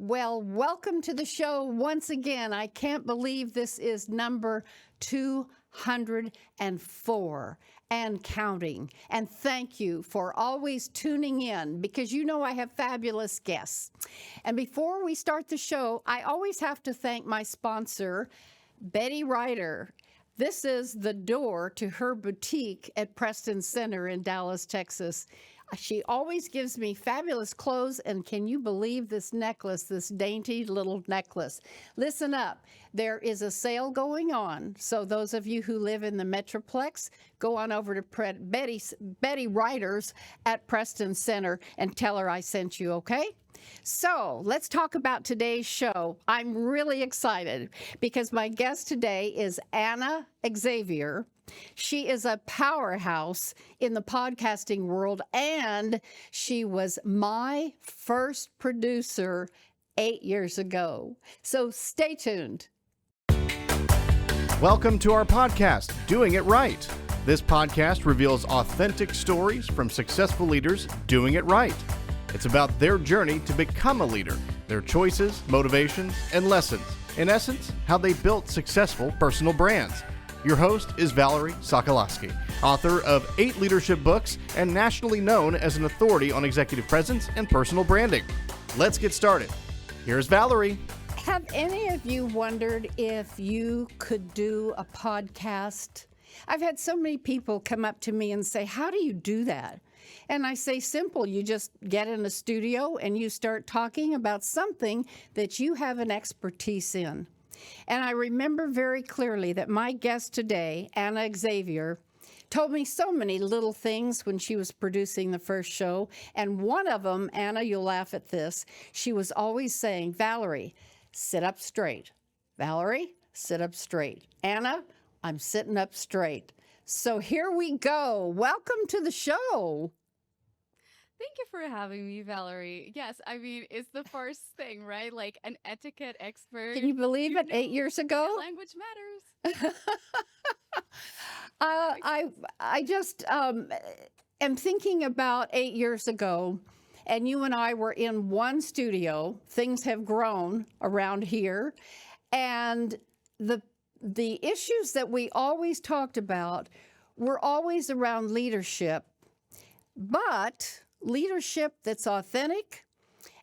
Well, welcome to the show once again. I can't believe this is number 204 and counting. And thank you for always tuning in because you know I have fabulous guests. And before we start the show, I always have to thank my sponsor, Betty Ryder. This is the door to her boutique at Preston Center in Dallas, Texas. She always gives me fabulous clothes, and can you believe this necklace, this dainty little necklace? Listen up. There is a sale going on, so those of you who live in the Metroplex, go on over to Betty Ryder's at Preston Center and tell her I sent you, okay? So let's talk about today's show. I'm really excited because my guest today is Anna Xavier. She is a powerhouse in the podcasting world, and she was my first producer 8 years ago. So stay tuned. Welcome to our podcast, Doing It Right. This podcast reveals authentic stories from successful leaders doing it right. It's about their journey to become a leader, their choices, motivations, and lessons. In essence, how they built successful personal brands. Your host is Valerie Sokolosky, author of 8 leadership books and nationally known as an authority on executive presence and personal branding. Let's get started. Here's Valerie. Have any of you wondered if you could do a podcast? I've had so many people come up to me and say, how do you do that? And I say, simple. You just get in a studio and you start talking about something that you have an expertise in. And I remember very clearly that my guest today, Anna Xavier, told me so many little things when she was producing the first show. And one of them, Anna, you'll laugh at this, she was always saying, Valerie, sit up straight. Valerie, sit up straight. Anna, I'm sitting up straight. So here we go. Welcome to the show. Thank you for having me, Valerie. Yes, I mean, it's the first thing, right? Like an etiquette expert. Can you believe it? 8 years ago? Language matters. I just am thinking about 8 years ago, and you and I were in one studio. Things have grown around here, and the issues that we always talked about were always around leadership, but leadership that's authentic.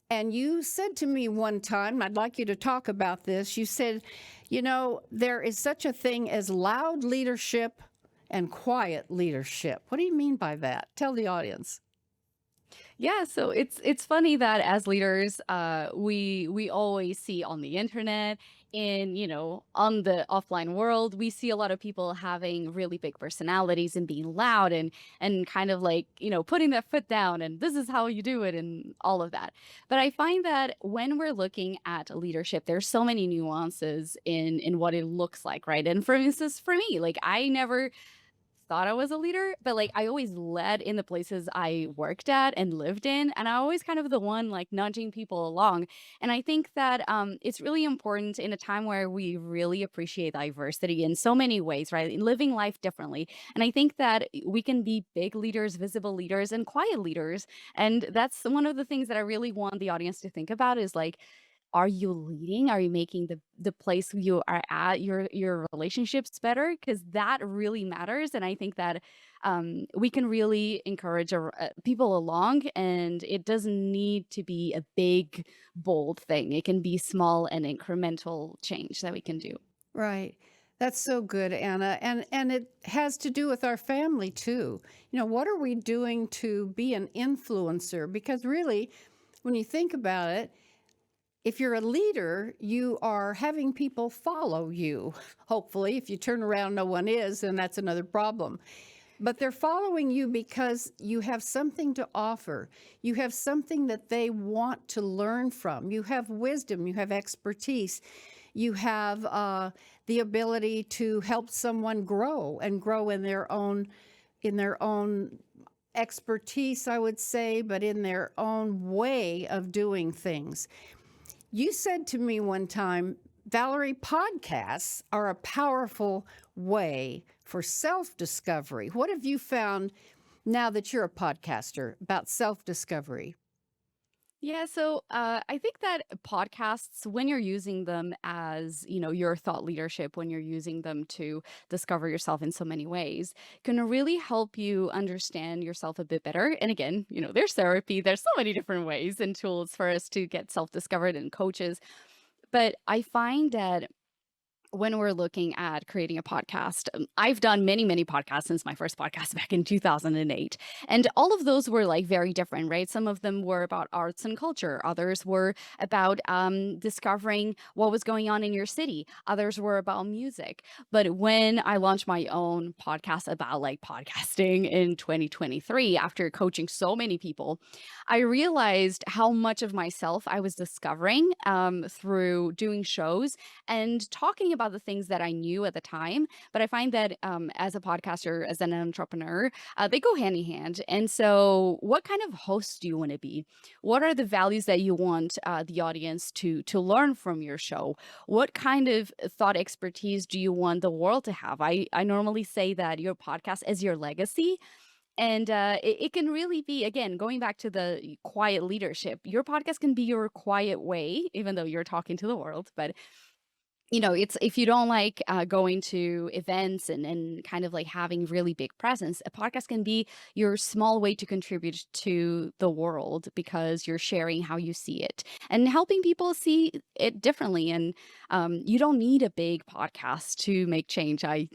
And you said to me one time, I'd like you to talk about this, you said, you know, there is such a thing as loud leadership and quiet leadership. What do you mean by that? Tell the audience. Yeah, so it's funny that as leaders, we always see on the internet, on the offline world, we see a lot of people having really big personalities and being loud and kind of like, putting their foot down and this is how you do it and all of that. But I find that when we're looking at leadership, there's so many nuances in what it looks like, right? And for instance, for me, like I never thought I was a leader, but like I always led in the places I worked at and lived in, and I always kind of the one like nudging people along. And I think that it's really important in a time where we really appreciate diversity in so many ways, right? Living life differently. And I think that we can be big leaders, visible leaders, and quiet leaders. And that's one of the things that I really want the audience to think about is like, are you leading? Are you making the place you are at, your relationships better? Because that really matters. And I think that we can really encourage people along, and it doesn't need to be a big, bold thing. It can be small and incremental change that we can do. Right. That's so good, Anna. And it has to do with our family too. What are we doing to be an influencer? Because really, when you think about it, if you're a leader, you are having people follow you. Hopefully, if you turn around, no one is, then that's another problem. But they're following you because you have something to offer. You have something that they want to learn from. You have wisdom. You have expertise. You have the ability to help someone grow and grow in their own expertise, I would say, but in their own way of doing things. You said to me one time, Valerie, podcasts are a powerful way for self-discovery. What have you found now that you're a podcaster about self-discovery? Yeah, so I think that podcasts, when you're using them as, your thought leadership, when you're using them to discover yourself in so many ways, can really help you understand yourself a bit better. And again, there's therapy, there's so many different ways and tools for us to get self-discovered and coaches. But I find that when we're looking at creating a podcast, I've done many, many podcasts since my first podcast back in 2008. And all of those were like very different, right? Some of them were about arts and culture. Others were about discovering what was going on in your city. Others were about music. But when I launched my own podcast about like podcasting in 2023, after coaching so many people, I realized how much of myself I was discovering through doing shows and talking about the things that I knew at the time. But I find that as a podcaster, as an entrepreneur, they go hand in hand. And so, what kind of host do you want to be? What are the values that you want the audience to learn from your show? What kind of thought expertise do you want the world to have? I normally say that your podcast is your legacy. And it can really be, again, going back to the quiet leadership, your podcast can be your quiet way, even though you're talking to the world. But it's if you don't like going to events and kind of like having really big presence, a podcast can be your small way to contribute to the world because you're sharing how you see it and helping people see it differently. And you don't need a big podcast to make change. I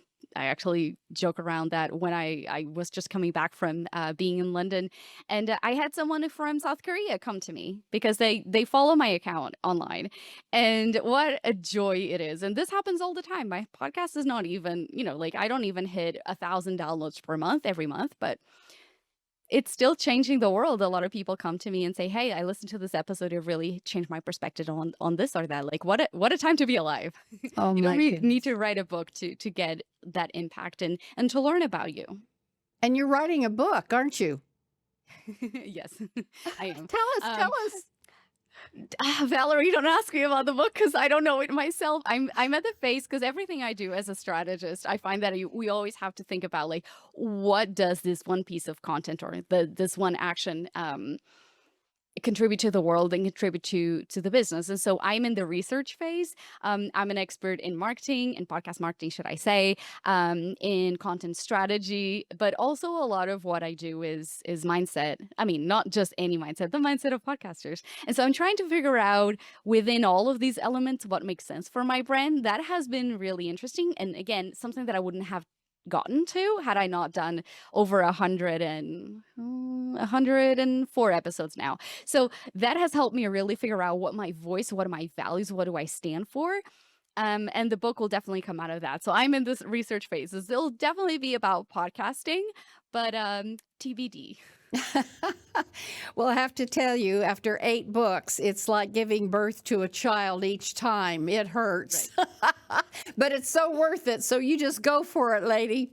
actually joke around that when I was just coming back from being in London, and I had someone from South Korea come to me because they follow my account online, and what a joy it is. And this happens all the time. My podcast is not even, like I don't even hit 1,000 downloads per month every month, but it's still changing the world. A lot of people come to me and say, "Hey, I listened to this episode. It really changed my perspective on this or that." Like, what a time to be alive. Oh You don't my need goodness. to write a book to get that impact and to learn about you. And you're writing a book, aren't you? Yes, I am. Tell Um, us. Valerie, don't ask me about the book because I don't know it myself. I'm at the phase because everything I do as a strategist, I find that we always have to think about like what does this one piece of content or this one action contribute to the world and contribute to the business. And so I'm in the research phase. I'm an expert in marketing, in podcast marketing, should I say, in content strategy, but also a lot of what I do is mindset. I mean, not just any mindset, the mindset of podcasters. And so I'm trying to figure out within all of these elements what makes sense for my brand. That has been really interesting. And again, something that I wouldn't have gotten to had I not done over 104 episodes now. So that has helped me really figure out what my voice, what are my values, what do I stand for. And the book will definitely come out of that. So I'm in this research phase. It'll definitely be about podcasting, but TBD. Well, I have to tell you, after 8 books, it's like giving birth to a child each time. It hurts. But it's so worth it. So you just go for it, lady.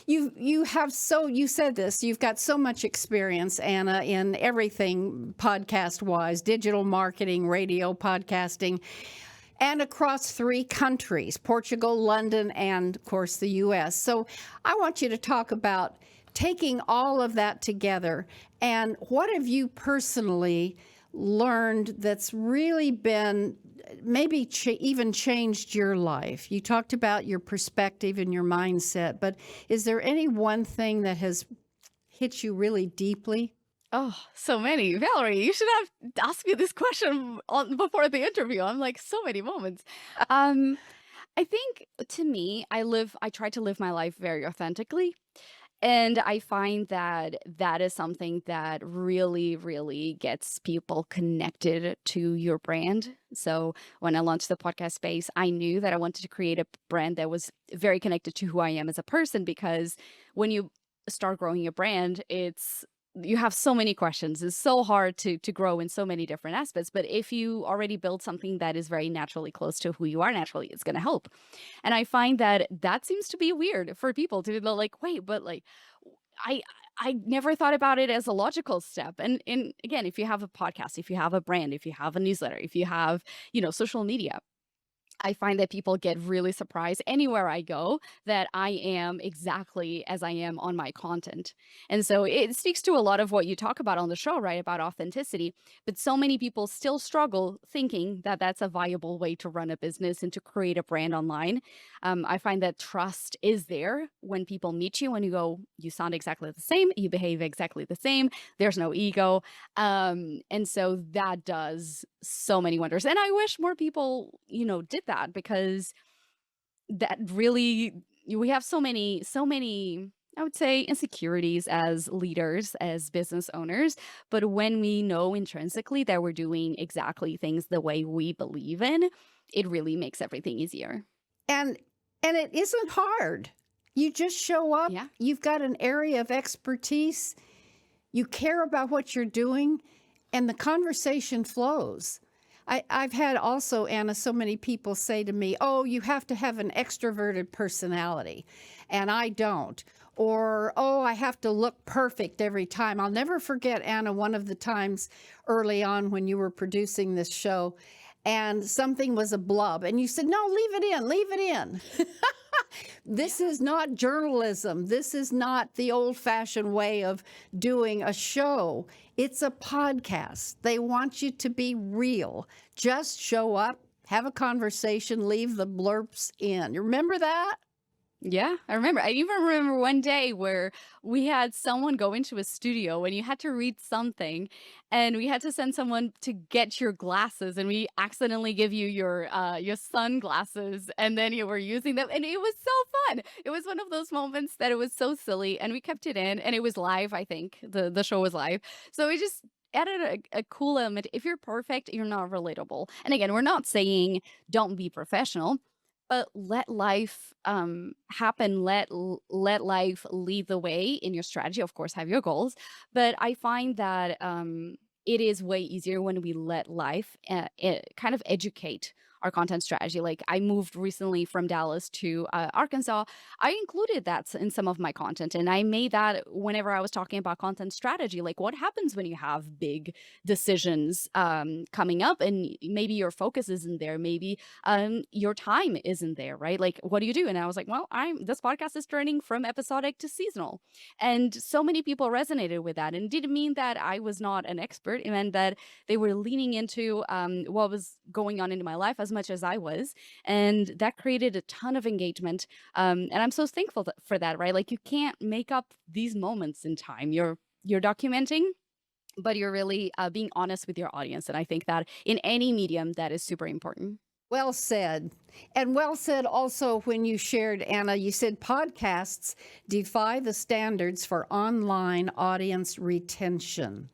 You said this, you've got so much experience, Anna, in everything podcast wise, digital marketing, radio podcasting, and across 3 countries, Portugal, London, and of course the US. So I want you to talk about taking all of that together, and what have you personally learned that's really been maybe even changed your life? You talked about your perspective and your mindset, but is there any one thing that has hit you really deeply? Oh, so many. Valerie, you should have asked me this question before the interview. I'm like, so many moments. Um, I think to me, I try to live my life very authentically. And I find that that is something that really, really gets people connected to your brand. So when I launched the podcast space, I knew that I wanted to create a brand that was very connected to who I am as a person, because when you start growing a brand, you have so many questions. It's so hard to grow in so many different aspects. But if you already build something that is very naturally close to who you are naturally, it's going to help. And I find that seems to be weird for people to be like, wait, but like, I I never thought about it as a logical step. And again, if you have a podcast, if you have a brand, if you have a newsletter, if you have, social media, I find that people get really surprised anywhere I go that I am exactly as I am on my content. And so it speaks to a lot of what you talk about on the show, right? About authenticity. But so many people still struggle thinking that that's a viable way to run a business and to create a brand online. I find that trust is there when people meet you and you go, you sound exactly the same, you behave exactly the same, there's no ego. And so that does so many wonders. And I wish more people, did that, because that really, we have so many, I would say, insecurities as leaders, as business owners. But when we know intrinsically that we're doing exactly things the way we believe in, it really makes everything easier. And it isn't hard. You just show up. Yeah. You've got an area of expertise. You care about what you're doing, and the conversation flows. I've had also, Anna, so many people say to me, oh, you have to have an extroverted personality, and I don't. Or, oh, I have to look perfect every time. I'll never forget, Anna, one of the times early on when you were producing this show, and something was a blub, and you said, no, leave it in. This is not journalism. This is not the old-fashioned way of doing a show. It's a podcast. They want you to be real. Just show up, have a conversation, leave the blurps in. You remember that? Yeah, I remember. I even remember one day where we had someone go into a studio and you had to read something, and we had to send someone to get your glasses, and we accidentally give you your sunglasses, and then you were using them, and it was so fun. It was one of those moments that it was so silly, and we kept it in, and it was live. I think the show was live, so it just added a cool element. If you're perfect, you're not relatable. And again, we're not saying don't be professional, but let life happen. Let life lead the way in your strategy. Of course, have your goals, but I find that it is way easier when we let life kind of educate our content strategy. Like, I moved recently from Dallas to Arkansas. I included that in some of my content, and I made that whenever I was talking about content strategy. Like, what happens when you have big decisions coming up, and maybe your focus isn't there, maybe your time isn't there, right? Like, what do you do? And I was like, well, this podcast is turning from episodic to seasonal, and so many people resonated with that. And it didn't mean that I was not an expert. It meant that they were leaning into what was going on in my life as much as I was, and that created a ton of engagement. And I'm so thankful for that, right? Like, you can't make up these moments in time. You're documenting, but you're really being honest with your audience. And I think that in any medium, that is super important. Well said. And well said also when you shared, Anna, you said podcasts defy the standards for online audience retention.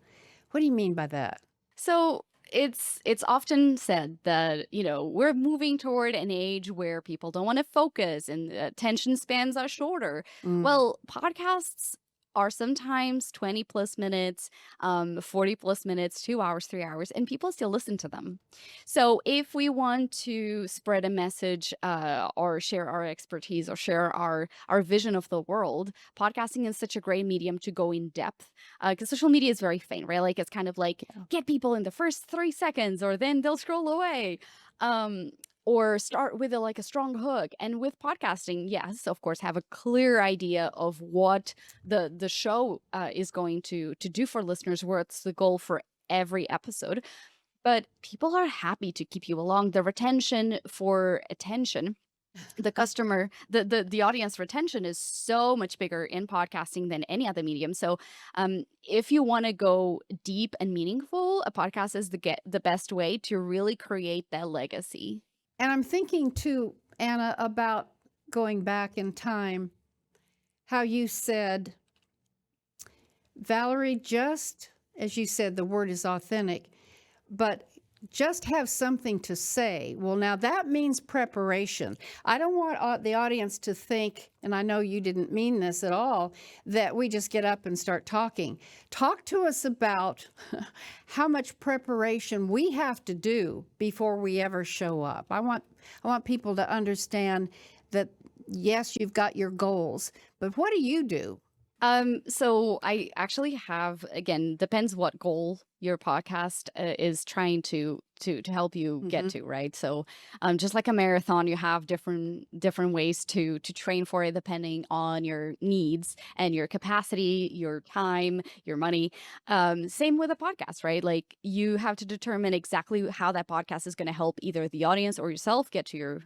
What do you mean by that? So it's often said that, we're moving toward an age where people don't want to focus and attention spans are shorter. Well, podcasts are sometimes 20 plus minutes, 40 plus minutes, 2 hours, 3 hours, and people still listen to them. So if we want to spread a message or share our expertise or share our vision of the world, podcasting is such a great medium to go in depth, because social media is very faint, right? Like, it's kind of like, get people in the first 3 seconds or then they'll scroll away. Or start with a strong hook. And with podcasting, yes, of course, have a clear idea of what the show is going to do for listeners, what's the goal for every episode. But people are happy to keep you along. The retention for attention, the customer, the audience retention is so much bigger in podcasting than any other medium. So if you want to go deep and meaningful, a podcast is the best way to really create that legacy. And I'm thinking too, Anna, about going back in time, how you said, Valerie, just as you said, the word is authentic, but just have something to say. Well, now that means preparation. I don't want the audience to think, and I know you didn't mean this at all, that we just get up and start talking. Talk to us about how much preparation we have to do before we ever show up. I want people to understand that, yes, you've got your goals, but what do you do? So I actually have, again, depends what goal your podcast is trying to help you get Hmm. to, right? So just like a marathon, you have different ways to train for it depending on your needs and your capacity, your time, your money. Same with a podcast, right? Like you have to determine exactly how that podcast is going to help either the audience or yourself get to your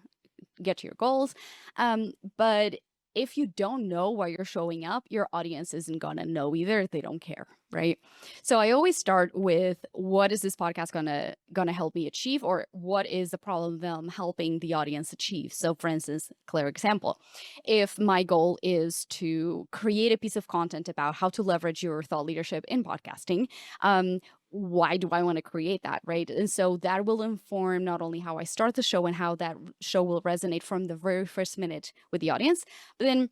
goals. But if you don't know why you're showing up, your audience isn't gonna know either. They don't care, right? So I always start with what is this podcast gonna help me achieve, or what is the problem that I'm helping the audience achieve? So, for instance, clear example: if my goal is to create a piece of content about how to leverage your thought leadership in podcasting, um, why do I want to create that, right? And so that will inform not only how I start the show and how that show will resonate from the very first minute with the audience, but then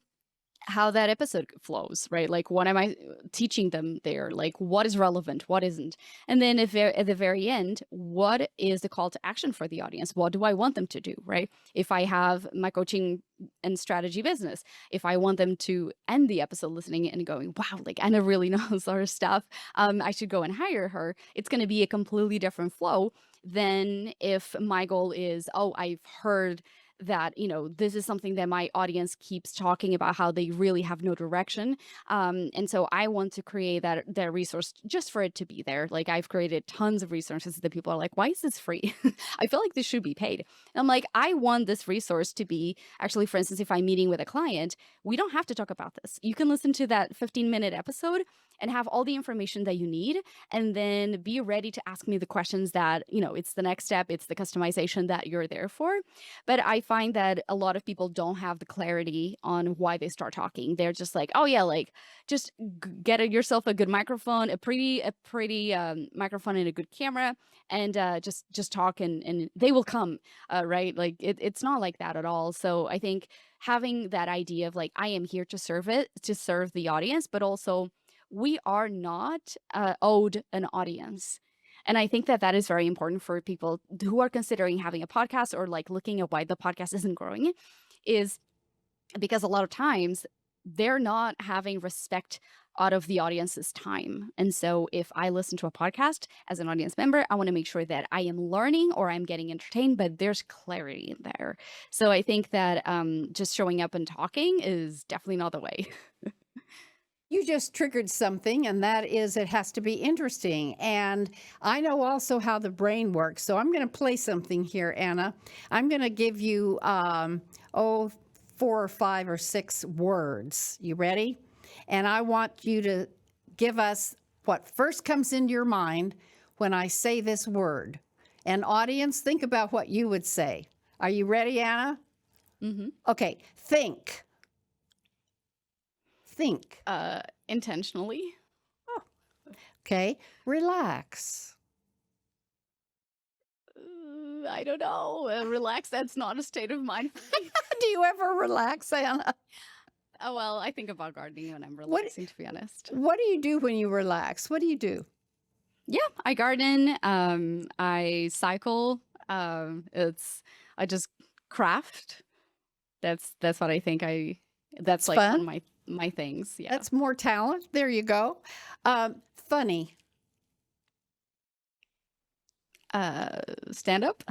how that episode flows, right? Like, what am I teaching them there? Like, what is relevant, what isn't? And then if at the very end, what is the call to action for the audience? What do I want them to do, right? If I have my coaching and strategy business, if I want them to end the episode listening and going, wow, like Anna really knows our stuff, I should go and hire her, it's going to be a completely different flow than if my goal is, oh, I've heard that, this is something that my audience keeps talking about, how they really have no direction. And so I want to create that resource just for it to be there. Like, I've created tons of resources that people are like, why is this free? I feel like this should be paid. And I'm like, I want this resource to be actually, for instance, if I'm meeting with a client, we don't have to talk about this. You can listen to that 15-minute episode and have all the information that you need, and then be ready to ask me the questions that, it's the next step, it's the customization that you're there for. But I find that a lot of people don't have the clarity on why they start talking. They're just like, oh yeah, like just yourself a good microphone, a pretty microphone and a good camera, and just talk, and they will come, right? Like it's not like that at all. So I think having that idea of like, I am here to serve the audience, but also we are not owed an audience. And I think that that is very important for people who are considering having a podcast, or like looking at why the podcast isn't growing, is because a lot of times they're not having respect out of the audience's time. And so if I listen to a podcast as an audience member, I want to make sure that I am learning or I'm getting entertained, but there's clarity in there. So I think that just showing up and talking is definitely not the way. You just triggered something, and that is it has to be interesting. And I know also how the brain works. So I'm going to play something here, Anna. I'm going to give you, 4 or 5 or 6 words. You ready? And I want you to give us what first comes into your mind when I say this word. And audience, think about what you would say. Are you ready, Anna? Hmm. Okay. Think. Think. Intentionally. Okay. Relax. I don't know. Relax. That's not a state of mind. Do you ever relax, Anna? Oh, well, I think about gardening when I'm What relaxing, to be honest. What do you do when you relax? What do you do? Yeah, I garden. I cycle. I just craft. That's what I think that's It's like one fun. of my things. Yeah. That's more talent. There you go. Funny. Stand up.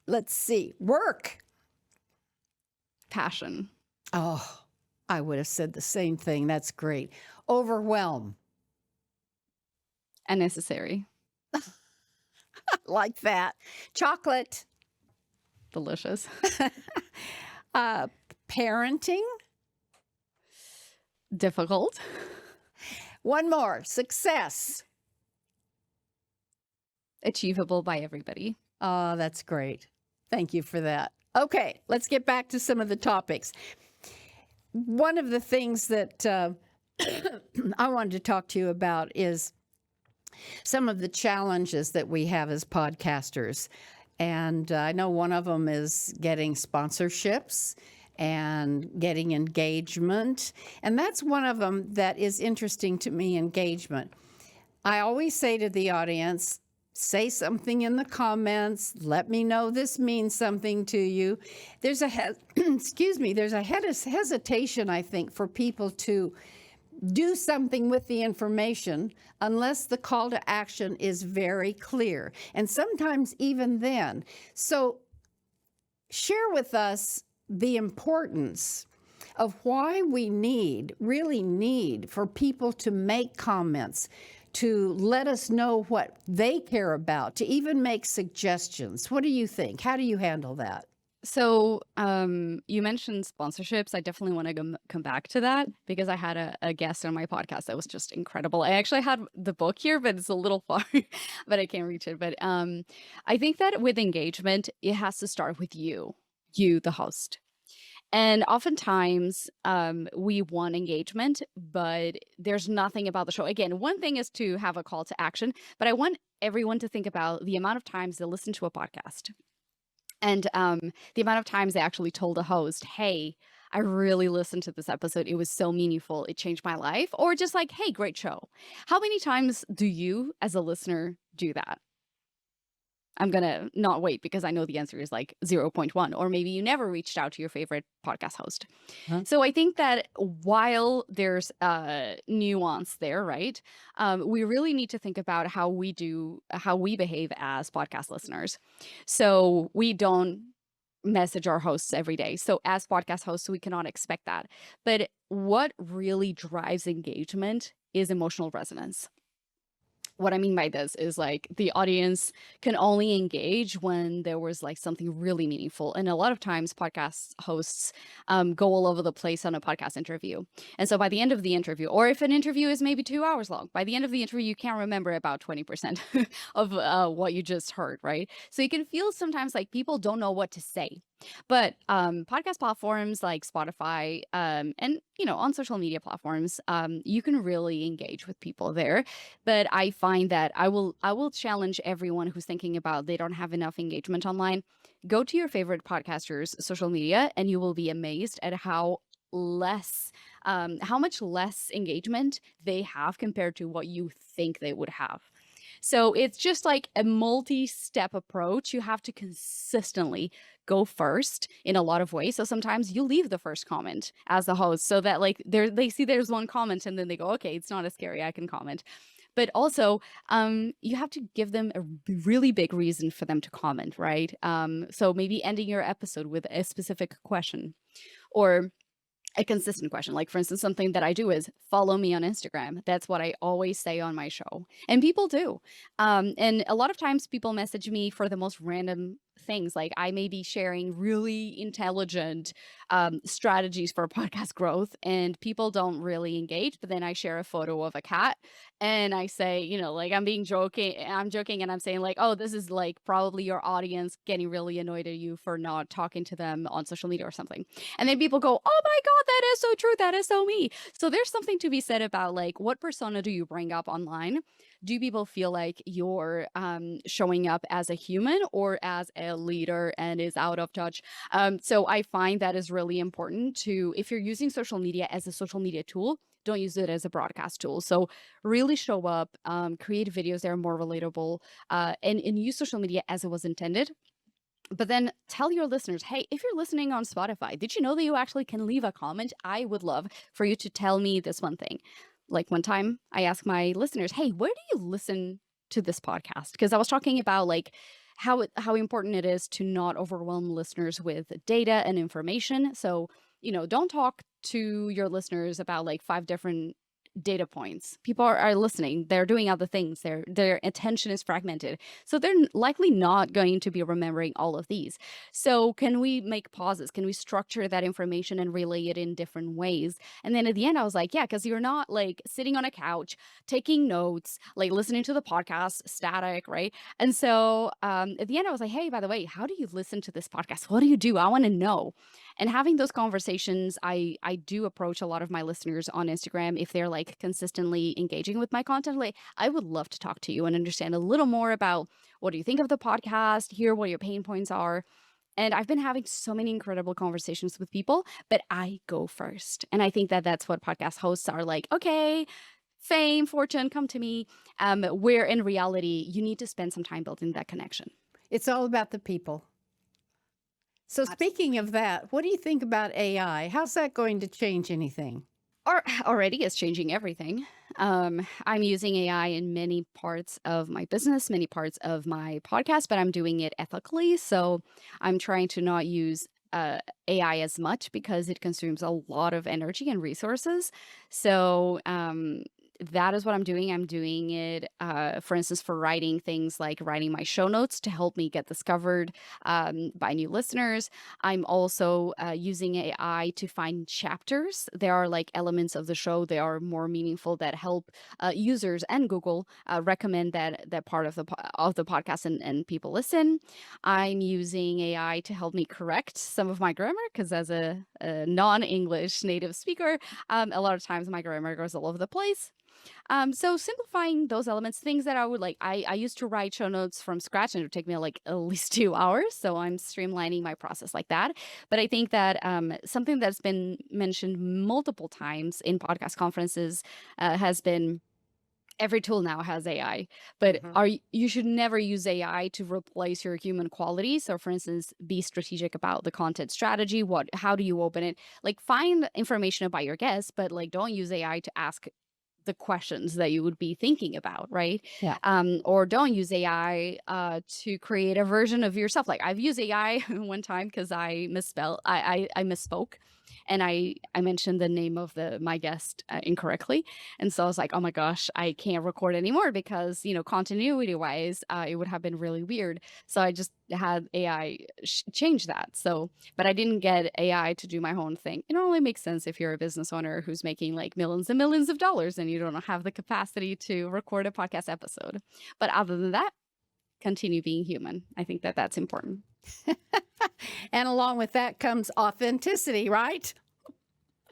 Let's see. Work. Passion. Oh, I would have said the same thing. That's great. Overwhelm. Unnecessary. Like that. Chocolate. Delicious. Uh, Parenting. Difficult. One more. Success. Achievable by everybody. Oh, that's great. Thank you for that. Okay, let's get back to some of the topics. One of the things that I wanted to talk to you about is some of the challenges that we have as podcasters. And I know one of them is getting sponsorships and getting engagement. And that's one of them that is interesting to me, engagement. I always say to the audience, say something in the comments. Let me know this means something to you. There's a excuse me. There's a hesitation, I think, for people to do something with the information unless the call to action is very clear. And sometimes even then. So share with us the importance of why we really need for people to make comments, to let us know what they care about, to even make suggestions. What do you think? How do you handle that? So, you mentioned sponsorships. I definitely want to come back to that because I had a guest on my podcast that was just incredible. I actually had the book here, but it's a little far, but I can't reach it. But I think that with engagement, it has to start with you, the host. And oftentimes, we want engagement, but there's nothing about the show. Again, one thing is to have a call to action, but I want everyone to think about the amount of times they listen to a podcast. And the amount of times they actually told a host, hey, I really listened to this episode. It was so meaningful. It changed my life. Or just like, hey, great show. How many times do you, as a listener, do that? I'm going to not wait because I know the answer is like 0.1, or maybe you never reached out to your favorite podcast host. Huh? So I think that while there's nuance there, right? We really need to think about how we behave as podcast listeners. So we don't message our hosts every day. So as podcast hosts, we cannot expect that. But what really drives engagement is emotional resonance. What I mean by this is like the audience can only engage when there was like something really meaningful. And a lot of times podcast hosts go all over the place on a podcast interview. And so by the end of the interview, or if an interview is maybe 2 hours long, by the end of the interview, you can't remember about 20% of what you just heard, right? So you can feel sometimes like people don't know what to say. But podcast platforms like Spotify and, on social media platforms, you can really engage with people there. But I find that I will challenge everyone who's thinking about they don't have enough engagement online. Go to your favorite podcasters' social media, and you will be amazed at how much less engagement they have compared to what you think they would have. So it's just like a multi-step approach. You have to consistently go first in a lot of ways. So sometimes you leave the first comment as the host so that like they see there's one comment and then they go, okay, it's not as scary, I can comment. But also, you have to give them a really big reason for them to comment, right? So maybe ending your episode with a specific question or a consistent question. Like, for instance, something that I do is follow me on Instagram. That's what I always say on my show. And people do. And a lot of times people message me for the most random things. Like I may be sharing really intelligent strategies for podcast growth and people don't really engage. But then I share a photo of a cat and I say, like I'm joking and I'm saying like, oh, this is like probably your audience getting really annoyed at you for not talking to them on social media or something. And then people go, oh my God, that is so true. That is so me. So there's something to be said about like, what persona do you bring up online? Do people feel like you're showing up as a human or as a leader and is out of touch? So I find that is really important to, if you're using social media as a social media tool, don't use it as a broadcast tool. So really show up, create videos that are more relatable, and use social media as it was intended. But then tell your listeners, hey, if you're listening on Spotify, did you know that you actually can leave a comment? I would love for you to tell me this one thing. Like one time I asked my listeners, hey, where do you listen to this podcast? Because I was talking about like how important it is to not overwhelm listeners with data and information. So, don't talk to your listeners about like 5 different data points. People are listening. They're doing other things. Their attention is fragmented. So they're likely not going to be remembering all of these. So can we make pauses? Can we structure that information and relay it in different ways? And then at the end, I was like, yeah, because you're not like sitting on a couch, taking notes, like listening to the podcast static, right? And so at the end, I was like, hey, by the way, how do you listen to this podcast? What do you do? I want to know. And having those conversations, I do approach a lot of my listeners on Instagram if they're like consistently engaging with my content. Like, I would love to talk to you and understand a little more about what do you think of the podcast, hear what your pain points are. And I've been having so many incredible conversations with people, but I go first. And I think that that's what podcast hosts are like, okay, fame, fortune, come to me, where in reality, you need to spend some time building that connection. It's all about the people. So speaking of that, what do you think about AI? How's that going to change anything? Already is changing everything. I'm using AI in many parts of my business, many parts of my podcast, but I'm doing it ethically. So I'm trying to not use AI as much because it consumes a lot of energy and resources. So that is what I'm doing. I'm doing it, for instance, for writing things like writing my show notes to help me get discovered by new listeners. I'm also using AI to find chapters. There are like elements of the show that are more meaningful that help users and Google recommend that part of the podcast and people listen. I'm using AI to help me correct some of my grammar because as a non-English native speaker, a lot of times my grammar goes all over the place. So simplifying those elements, things that I would like, I used to write show notes from scratch and it would take me like at least 2 hours. So I'm streamlining my process like that. But I think that something that's been mentioned multiple times in podcast conferences has been every tool now has AI, but you should never use AI to replace your human quality. So for instance, be strategic about the content strategy. How do you open it? Like find information about your guests, but like don't use AI to ask the questions that you would be thinking about, right? Yeah. Or don't use AI to create a version of yourself. Like I've used AI one time because I misspoke, and I mentioned the name of my guest incorrectly, and so I was like, oh my gosh, I can't record anymore because continuity wise, it would have been really weird. So I just had AI change that. So, but I didn't get AI to do my own thing. It only makes sense if you're a business owner who's making like millions and millions of dollars and you don't have the capacity to record a podcast episode. But other than that, continue being human. I think that that's important. And along with that comes authenticity, right?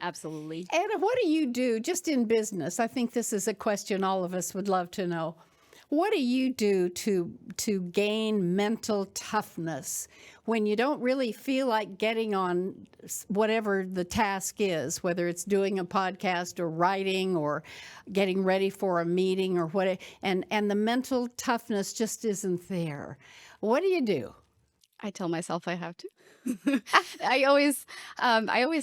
Absolutely. Anna, what do you do just in business? I think this is a question all of us would love to know. What do you do to gain mental toughness when you don't really feel like getting on whatever the task is, whether it's doing a podcast or writing or getting ready for a meeting or what, and the mental toughness just isn't there? What do you do? I tell myself I have to. I always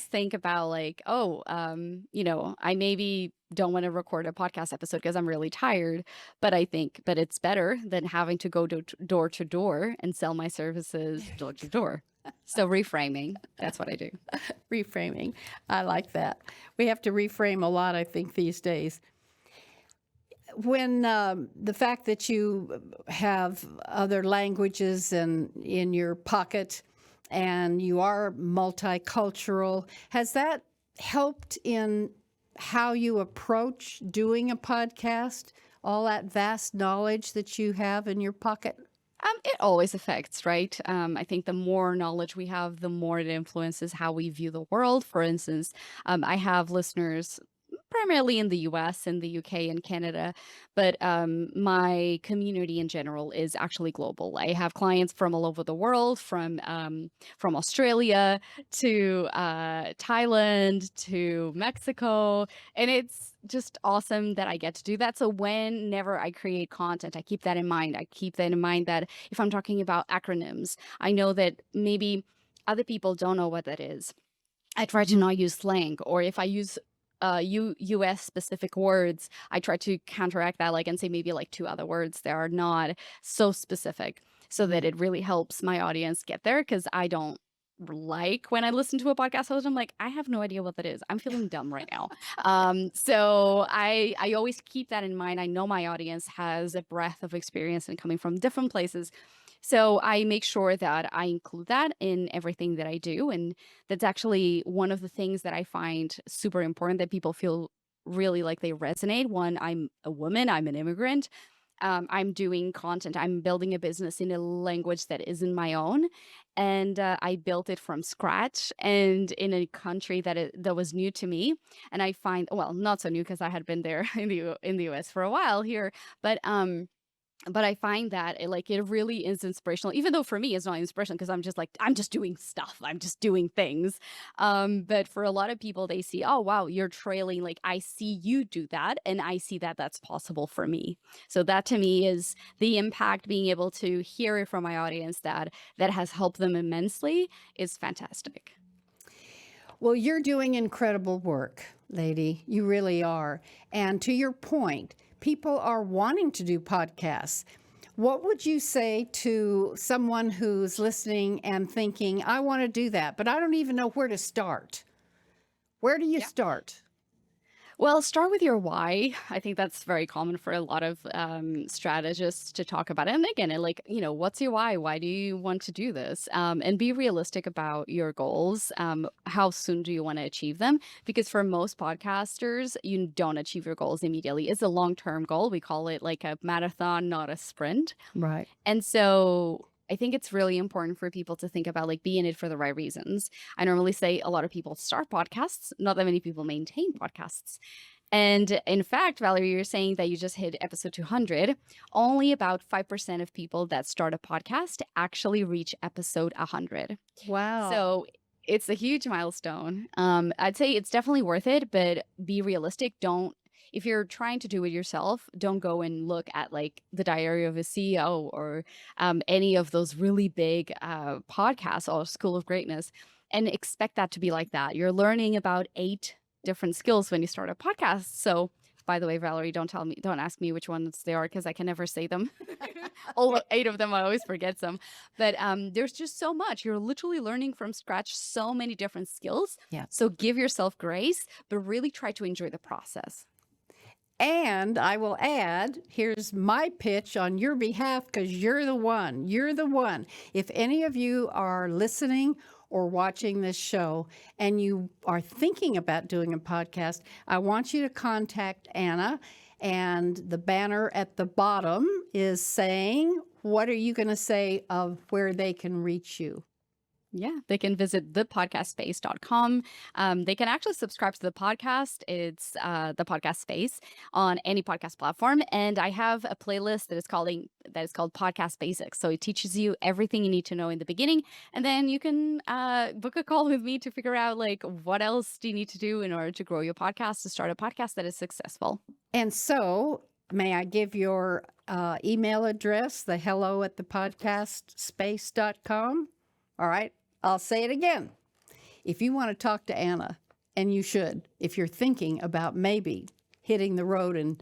think about like, I maybe don't want to record a podcast episode because I'm really tired, but it's better than having to go door to door and sell my services door to door. So reframing, that's what I do. Reframing. I like that. We have to reframe a lot, I think, these days. When the fact that you have other languages in your pocket and you are multicultural, has that helped in how you approach doing a podcast? All that vast knowledge that you have in your pocket? It always affects, right? I think the more knowledge we have, the more it influences how we view the world. For instance, I have listeners primarily in the US and the UK and Canada, but my community in general is actually global. I have clients from all over the world, from Australia to Thailand to Mexico, and it's just awesome that I get to do that. So whenever I create content, I keep that in mind. I keep that in mind that if I'm talking about acronyms, I know that maybe other people don't know what that is. I try to not use slang, or if I use US specific words, I try to counteract that, like, and say maybe like 2 other words that are not so specific, so that it really helps my audience get there. Because I don't like when I listen to a podcast host, I'm like, I have no idea what that is. I'm feeling dumb right now. So I always keep that in mind. I know my audience has a breadth of experience and coming from different places. So I make sure that I include that in everything that I do. And that's actually one of the things that I find super important, that people feel really like they resonate. One, I'm a woman, I'm an immigrant. I'm doing content. I'm building a business in a language that isn't my own, and I built it from scratch and in a country that was new to me. And I find, well, not so new because I had been there in the US for a while here, but But I find that it really is inspirational, even though for me it's not inspirational because I'm just like, I'm just doing stuff. I'm just doing things. But for a lot of people, they see, oh, wow, you're trailing. Like, I see you do that. And I see that that's possible for me. So that to me is the impact. Being able to hear it from my audience that has helped them immensely is fantastic. Well, you're doing incredible work, lady. You really are. And to your point, people are wanting to do podcasts. What would you say to someone who's listening and thinking, I want to do that, but I don't even know where to start? Where do you start? Well, start with your why. I think that's very common for a lot of strategists to talk about it. And again, what's your why? Why do you want to do this? And be realistic about your goals. How soon do you want to achieve them? Because for most podcasters, you don't achieve your goals immediately. It's a long-term goal. We call it like a marathon, not a sprint. Right. And so I think it's really important for people to think about be in it for the right reasons. I normally say a lot of people start podcasts, not that many people maintain podcasts. And in fact, Valerie, you're saying that you just hit episode 200. Only about 5% of people that start a podcast actually reach episode 100. Wow. So it's a huge milestone. I'd say it's definitely worth it, but be realistic. If you're trying to do it yourself, don't go and look at the Diary of a CEO or any of those really big podcasts or School of Greatness and expect that to be like that. You're learning about 8 different skills when you start a podcast. So, by the way, Valerie, don't ask me which ones they are because I can never say them. All 8 of them, I always forget some. But there's just so much. You're literally learning from scratch so many different skills. Yeah. So give yourself grace, but really try to enjoy the process. And I will add, here's my pitch on your behalf because you're the one. You're the one. If any of you are listening or watching this show and you are thinking about doing a podcast, I want you to contact Anna. And the banner at the bottom is saying, what are you going to say of where they can reach you? Yeah, they can visit thepodcastspace.com. They can actually subscribe to the podcast. It's the podcast space on any podcast platform. And I have a playlist that is called Podcast Basics. So it teaches you everything you need to know in the beginning. And then you can book a call with me to figure out what else do you need to do in order to grow your podcast, to start a podcast that is successful. And so may I give your email address, the hello@thepodcastspace.com? All right. I'll say it again. If you want to talk to Anna, and you should, if you're thinking about maybe hitting the road and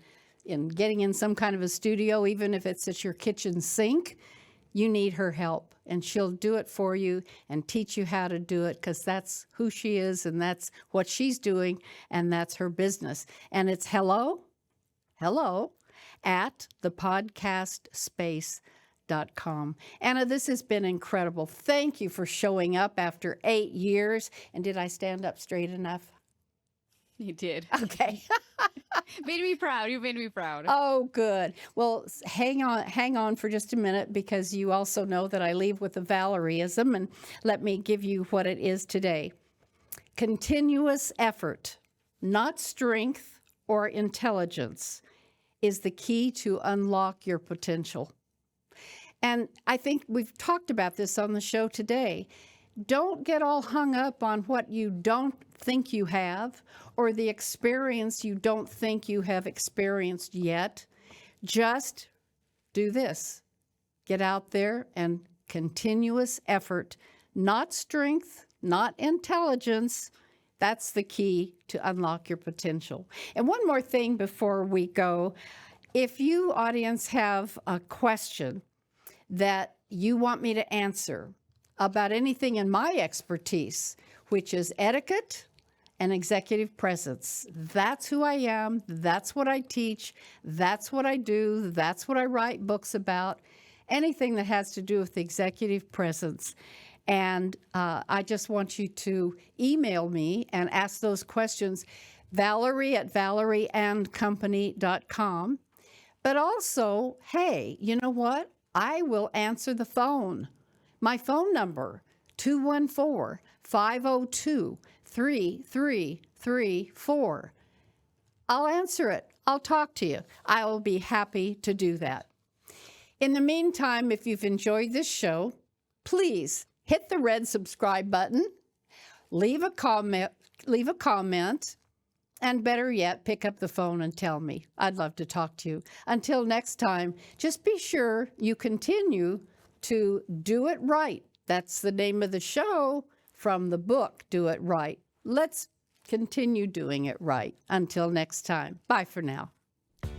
getting in some kind of a studio, even if it's at your kitchen sink, you need her help. And she'll do it for you and teach you how to do it because that's who she is and that's what she's doing and that's her business. And it's hello at thepodcastspace.com. Anna, this has been incredible. Thank you for showing up after 8 years. And did I stand up straight enough? You did. Okay. Made me proud. You made me proud. Oh, good. Well, hang on for just a minute because you also know that I leave with a VALERIE'SM, and let me give you what it is today. Continuous effort, not strength or intelligence, is the key to unlock your potential. And I think we've talked about this on the show today. Don't get all hung up on what you don't think you have or the experience you don't think you have experienced yet. Just do this. Get out there and continuous effort, not strength, not intelligence. That's the key to unlock your potential. And one more thing before we go. If you, audience, have a question that you want me to answer about anything in my expertise, which is etiquette and executive presence. That's who I am. That's what I teach. That's what I do. That's what I write books about. Anything that has to do with executive presence. And I just want you to email me and ask those questions, Valerie@valerieandcompany.com. But also, hey, you know what? I will answer the phone. My phone number, 214-502-3334. I'll answer it. I'll talk to you. I will be happy to do that. In the meantime, if you've enjoyed this show, please hit the red subscribe button, leave a comment, and better yet, pick up the phone and tell me. I'd love to talk to you. Until next time, just be sure you continue to do it right. That's the name of the show from the book, Do It Right. Let's continue doing it right. Until next time. Bye for now.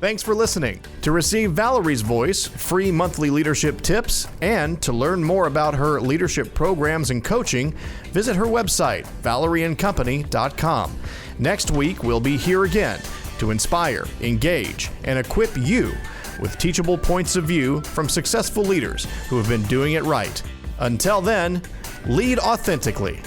Thanks for listening. To receive Valerie's voice, free monthly leadership tips, and to learn more about her leadership programs and coaching, visit her website, valerieandcompany.com. Next week, we'll be here again to inspire, engage, and equip you with teachable points of view from successful leaders who have been doing it right. Until then, lead authentically.